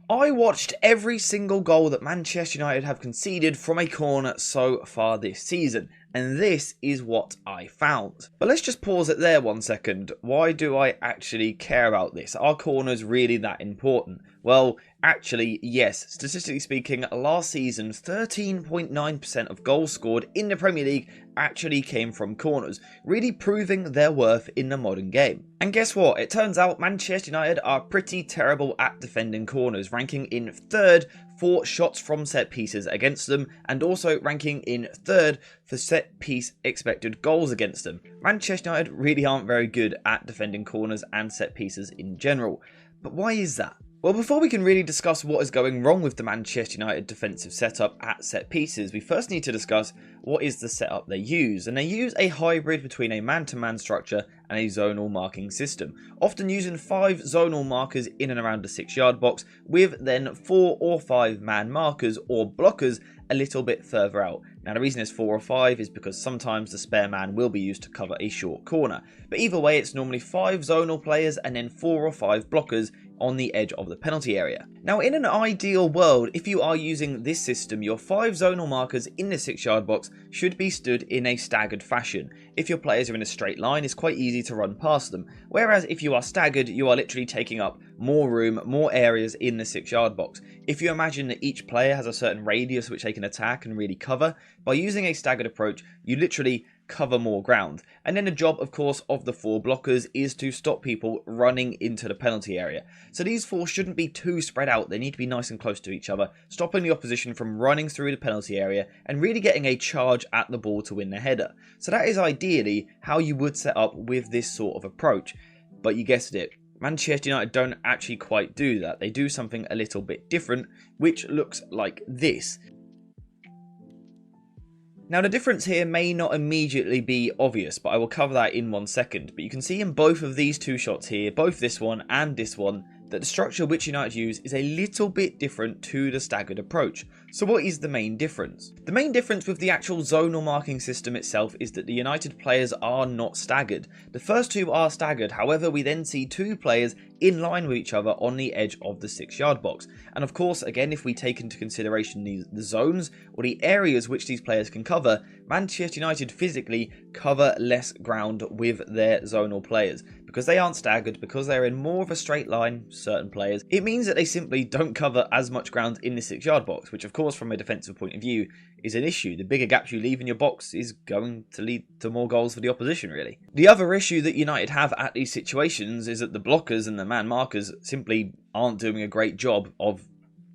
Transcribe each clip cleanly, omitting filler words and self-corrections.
I watched every single goal that Manchester United have conceded from a corner so far this season, and this is what I found. But let's just pause it there 1 second. Why do I actually care about this? Are corners really that important? Well, actually, yes. Statistically speaking, last season, 13.9% of goals scored in the Premier League actually came from corners, really proving their worth in the modern game. And guess what? It turns out Manchester United are pretty terrible at defending corners, ranking in third for shots from set pieces against them, and also ranking in third for set piece expected goals against them. Manchester United really aren't very good at defending corners and set pieces in general. But why is that? Well, before we can really discuss what is going wrong with the Manchester United defensive setup at set pieces, we first need to discuss what is the setup they use. And they use a hybrid between a man-to-man structure and a zonal marking system, often using 5 zonal markers in and around the 6-yard box, with then 4 or 5 man markers or blockers a little bit further out. Now, the reason it's 4 or 5 is because sometimes the spare man will be used to cover a short corner. But either way, it's normally 5 zonal players and then 4 or 5 blockers on the edge of the penalty area. Now, in an ideal world, if you are using this system, your 5 zonal markers in the 6-yard box should be stood in a staggered fashion. If your players are in a straight line, it's quite easy to run past them. Whereas if you are staggered, you are literally taking up more room, more areas in the 6-yard box. If you imagine that each player has a certain radius which they can attack and really cover, by using a staggered approach, you literally cover more ground. And then the job, of course, of the 4 blockers is to stop people running into the penalty area. So these 4 shouldn't be too spread out. They need to be nice and close to each other, stopping the opposition from running through the penalty area and really getting a charge at the ball to win the header. So that is ideally how you would set up with this sort of approach. But you guessed it, Manchester United don't actually quite do that. They do something a little bit different, which looks like this. Now, the difference here may not immediately be obvious, but I will cover that in 1 second. But you can see in both of these 2 shots here, both this one and this one, that the structure which United use is a little bit different to the staggered approach. So what is the main difference? The main difference with the actual zonal marking system itself is that the United players are not staggered. The first 2 are staggered, however we then see 2 players in line with each other on the edge of the 6-yard box. And of course, again, if we take into consideration the zones or the areas which these players can cover, Manchester United physically cover less ground with their zonal players. Because they aren't staggered, because they're in more of a straight line, certain players, it means that they simply don't cover as much ground in the 6-yard box, which of course from a defensive point of view is an issue. The bigger gaps you leave in your box is going to lead to more goals for the opposition, really. The other issue that United have at these situations is that the blockers and the man markers simply aren't doing a great job of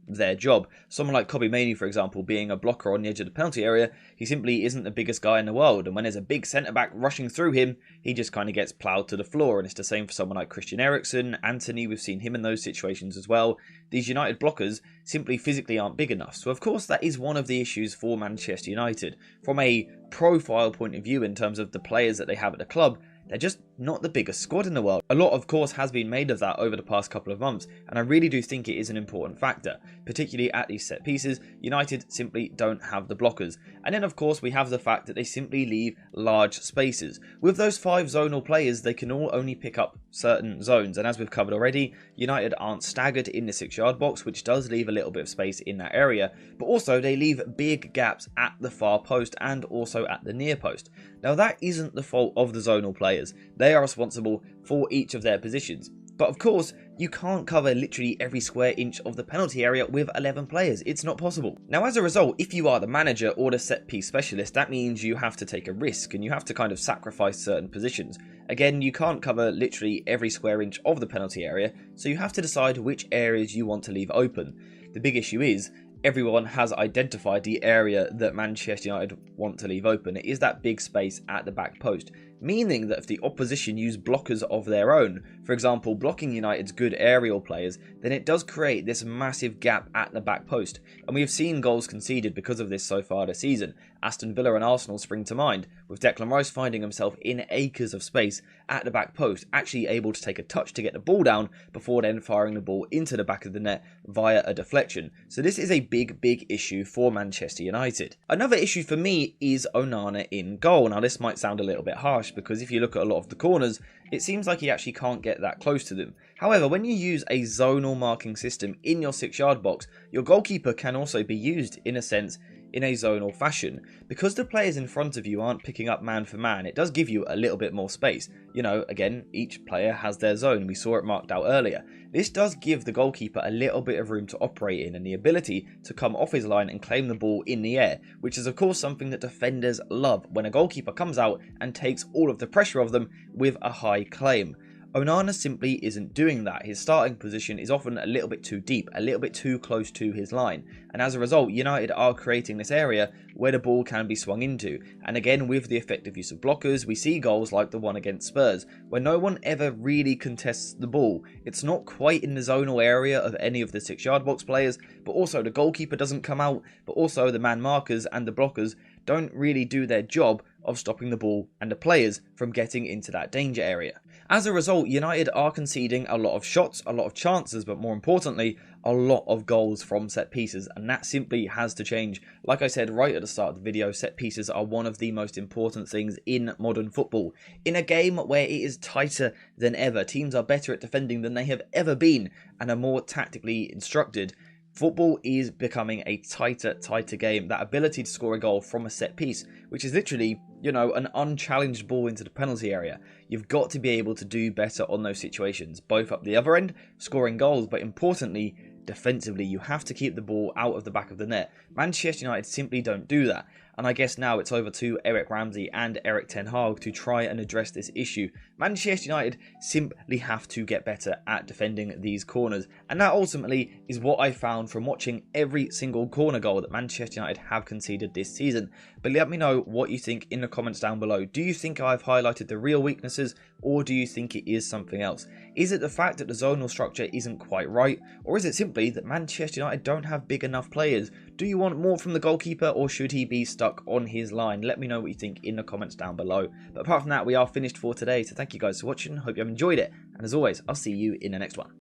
their job. Someone like Kobbie Mainoo, for example, being a blocker on the edge of the penalty area, he simply isn't the biggest guy in the world, and when there's a big centre-back rushing through him, he just kind of gets ploughed to the floor. And it's the same for someone like Christian Eriksen, Anthony, we've seen him in those situations as well. These United blockers simply physically aren't big enough. So of course that is one of the issues for Manchester United. From a profile point of view, in terms of the players that they have at the club, they're just not the biggest squad in the world. A lot, of course, has been made of that over the past couple of months, and I really do think it is an important factor. Particularly at these set pieces, United simply don't have the blockers. And then, of course, we have the fact that they simply leave large spaces. With those 5 zonal players, they can all only pick up certain zones, and as we've covered already, United aren't staggered in the 6-yard box, which does leave a little bit of space in that area, but also they leave big gaps at the far post and also at the near post. Now, that isn't the fault of the zonal players. They are responsible for each of their positions. But of course, you can't cover literally every square inch of the penalty area with 11 players. It's not possible. Now, as a result, if you are the manager or the set piece specialist, that means you have to take a risk and you have to kind of sacrifice certain positions. Again, you can't cover literally every square inch of the penalty area, so you have to decide which areas you want to leave open. The big issue is, everyone has identified the area that Manchester United want to leave open. It is that big space at the back post, meaning that if the opposition use blockers of their own, for example blocking United's good aerial players, then it does create this massive gap at the back post. And we have seen goals conceded because of this so far this season. Aston Villa and Arsenal spring to mind, with Declan Rice finding himself in acres of space at the back post, actually able to take a touch to get the ball down before then firing the ball into the back of the net via a deflection. So this is a big issue for Manchester United. Another issue for me is Onana in goal. Now this might sound a little bit harsh, much, because if you look at a lot of the corners, it seems like he actually can't get that close to them. However, when you use a zonal marking system in your 6-yard box, your goalkeeper can also be used, in a sense, in a zonal fashion. Because the players in front of you aren't picking up man for man, it does give you a little bit more space. You know, again, each player has their zone, we saw it marked out earlier. This does give the goalkeeper a little bit of room to operate in and the ability to come off his line and claim the ball in the air, which is of course something that defenders love when a goalkeeper comes out and takes all of the pressure off them with a high claim. Onana simply isn't doing that. His starting position is often a little bit too deep, a little bit too close to his line, and as a result United are creating this area where the ball can be swung into. And again, with the effective use of blockers, we see goals like the one against Spurs where no one ever really contests the ball. It's not quite in the zonal area of any of the 6-yard box players, but also the goalkeeper doesn't come out, but also the man markers and the blockers don't really do their job of stopping the ball and the players from getting into that danger area. As a result, United are conceding a lot of shots, a lot of chances, but more importantly, a lot of goals from set pieces, and that simply has to change. Like I said right at the start of the video, set pieces are one of the most important things in modern football. In a game where it is tighter than ever, teams are better at defending than they have ever been and are more tactically instructed. Football is becoming a tighter game. That ability to score a goal from a set piece, which is literally, you know, an unchallenged ball into the penalty area. You've got to be able to do better on those situations, both up the other end, scoring goals, but importantly, defensively, you have to keep the ball out of the back of the net. Manchester United simply don't do that. And I guess now it's over to Erik Ramsey and Erik Ten Hag to try and address this issue. Manchester United simply have to get better at defending these corners. And that ultimately is what I found from watching every single corner goal that Manchester United have conceded this season. But let me know what you think in the comments down below. Do you think I've highlighted the real weaknesses, or do you think it is something else? Is it the fact that the zonal structure isn't quite right, or is it simply that Manchester United don't have big enough players? Do you want more from the goalkeeper, or should he be stuck on his line? Let me know what you think in the comments down below. But apart from that, we are finished for today, so thank you guys for watching. Hope you have enjoyed it, and as always, I'll see you in the next one.